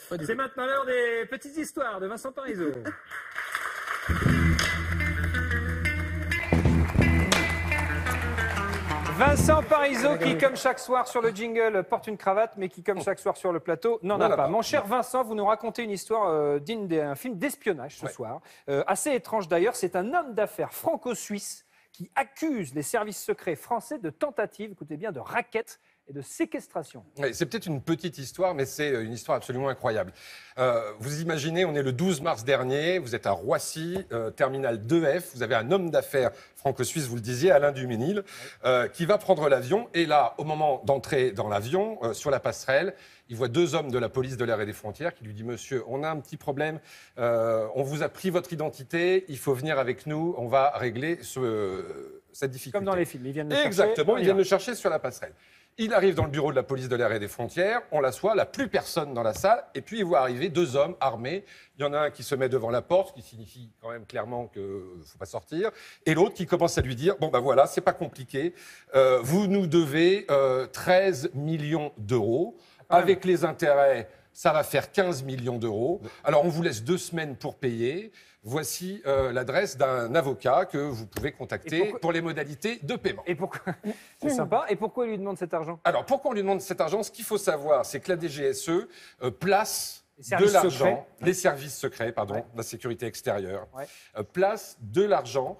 C'est maintenant l'heure des petites histoires de Vincent Parisot. Vincent Parisot qui, comme chaque soir sur le jingle, porte une cravate, mais qui, comme chaque soir sur le plateau, n'en a pas. Mon cher Vincent, vous nous racontez une histoire digne d'un film d'espionnage ce soir. Assez étrange d'ailleurs, c'est un homme d'affaires franco-suisse qui accuse les services secrets français de tentative, écoutez bien, de racket et de séquestration. Oui, c'est peut-être une petite histoire, mais c'est une histoire absolument incroyable. Vous imaginez, on est le 12 mars dernier, vous êtes à Roissy, terminal 2F, vous avez un homme d'affaires franco-suisse, vous le disiez, Alain Duménil, qui va prendre l'avion. Et là, au moment d'entrer dans l'avion, sur la passerelle, il voit deux hommes de la police de l'air et des frontières qui lui disent « Monsieur, on a un petit problème, on vous a pris votre identité, il faut venir avec nous, on va régler cette difficulté. » Comme dans les films, ils viennent le chercher. Exactement, ils viennent le chercher sur la passerelle. Il arrive dans le bureau de la police de l'air et des frontières, on l'assoit, il n'y a plus personne dans la salle, et puis il voit arriver deux hommes armés. Il y en a un qui se met devant la porte, ce qui signifie quand même clairement qu'il ne faut pas sortir, et l'autre qui commence à lui dire « Bon ben voilà, c'est pas compliqué, vous nous devez 13 millions d'euros, avec les intérêts, ça va faire 15 millions d'euros. Alors on vous laisse 2 semaines pour payer. Voici l'adresse d'un avocat que vous pouvez contacter pour les modalités de paiement. » Et pourquoi c'est sympa. Et pourquoi il lui demande cet argent? Alors pourquoi on lui demande cet argent? Ce qu'il faut savoir, c'est que la DGSE place de l'argent, les services secrets, pardon, la sécurité extérieure, place de l'argent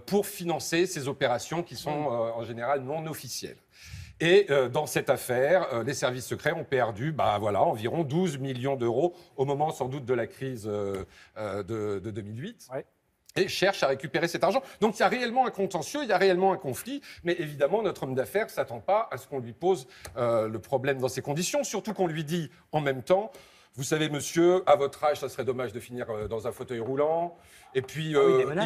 pour financer ces opérations qui sont en général non officielles. Et dans cette affaire, les services secrets ont perdu environ 12 millions d'euros au moment sans doute de la crise de 2008. Et cherchent à récupérer cet argent. Donc il y a réellement un contentieux, il y a réellement un conflit, mais évidemment notre homme d'affaires ne s'attend pas à ce qu'on lui pose le problème dans ces conditions, surtout qu'on lui dit en même temps: vous savez, monsieur, à votre âge, ça serait dommage de finir dans un fauteuil roulant. Et puis,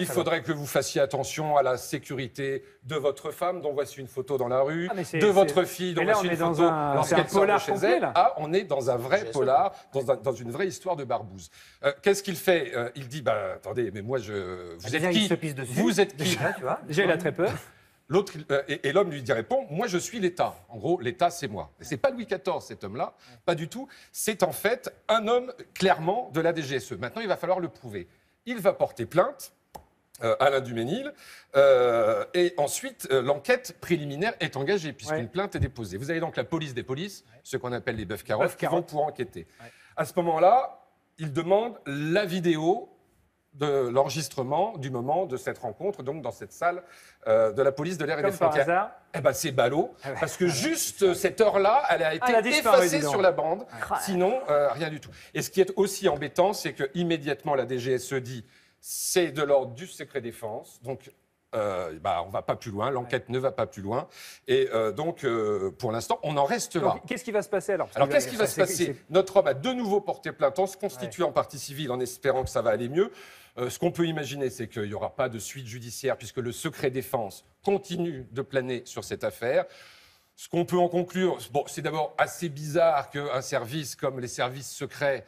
il faudrait que vous fassiez attention à la sécurité de votre femme, dont voici une photo dans la rue, de votre fille, dont voici une photo lorsqu'elle sort de chez elle. Ah, on est dans un vrai polar, dans une vraie histoire de barbouze. Qu'est-ce qu'il fait? Il dit, attendez, mais moi, vous êtes qui? Vous êtes qui? Déjà, il a très peur. L'autre, et l'homme lui répond: moi je suis l'État. En gros, l'État c'est moi. Et c'est pas Louis XIV cet homme-là, pas du tout. C'est en fait un homme clairement de la DGSE. Maintenant, il va falloir le prouver. Il va porter plainte, Alain Duménil, et ensuite l'enquête préliminaire est engagée puisqu'une plainte est déposée. Vous avez donc la police des polices, ce qu'on appelle les bœufs carottes, qui vont pour enquêter. À ce moment-là, il demande la vidéo de l'enregistrement du moment de cette rencontre, donc dans cette salle de la police de l'air et des frontières. Eh ben, c'est ballot, parce que juste cette heure-là, elle a été effacée sur la bande, sinon rien du tout. Et ce qui est aussi embêtant, c'est qu'immédiatement la DGSE dit c'est de l'ordre du secret défense, donc on ne va pas plus loin, l'enquête ne va pas plus loin, et donc pour l'instant on en reste là. Qu'est-ce qui va se passer alors? Alors qu'est-ce qui va se passer? Notre homme a de nouveau porté plainte en se constituant en partie civile en espérant que ça va aller mieux. Ce qu'on peut imaginer, c'est qu'il n'y aura pas de suite judiciaire puisque le secret défense continue de planer sur cette affaire. Ce qu'on peut en conclure, c'est d'abord assez bizarre qu'un service comme les services secrets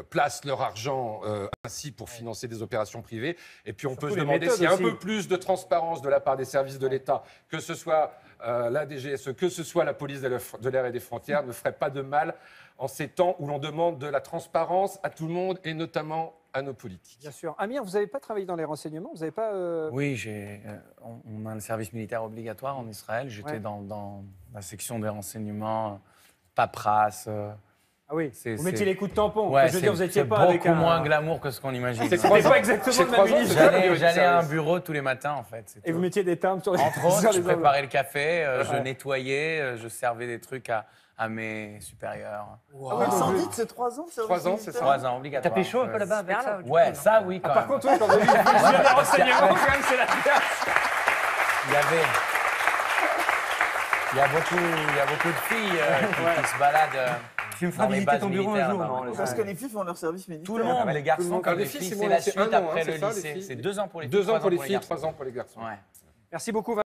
place leur argent ainsi pour financer des opérations privées. Et puis on peut se demander s'il y a un peu plus de transparence de la part des services de l'État, que ce soit la DGSE, que ce soit la police de l'air et des frontières, ne ferait pas de mal en ces temps où l'on demande de la transparence à tout le monde et notamment à nos politiques. Bien sûr. Amir, vous n'avez pas travaillé dans les renseignements? Vous n'avez pas Oui, on a un service militaire obligatoire en Israël. J'étais dans la section des renseignements, paperasse. Ah oui, vous mettiez les coups de tampon. Ouais, je veux dire, vous n'étiez pas avec beaucoup moins glamour que ce qu'on imagine. C'était pas exactement le même ministre. J'allais à un bureau tous les matins, en fait. Et vous mettiez des timbres sur les... Entre autres, je préparais le café, je nettoyais, je servais des trucs à mes supérieurs. Ah oui, sans doute, c'est 3 ans. 3 ans, c'est ça. 3 ans, obligatoire. T'as pécho un peu là-bas avec ça? Ouais, ça, oui, quand même. Par contre, quand vous avez vu les renseignements, quand même, c'est la classe. Il y a beaucoup de filles qui se baladent. Tu me feras visiter ton bureau un jour, non? Parce que les filles font leur service militaire. Tout le monde, les garçons comme les filles, c'est la suite après le lycée. C'est 2 ans pour les filles. 2 ans pour les filles, 3 ans pour les garçons. Merci beaucoup.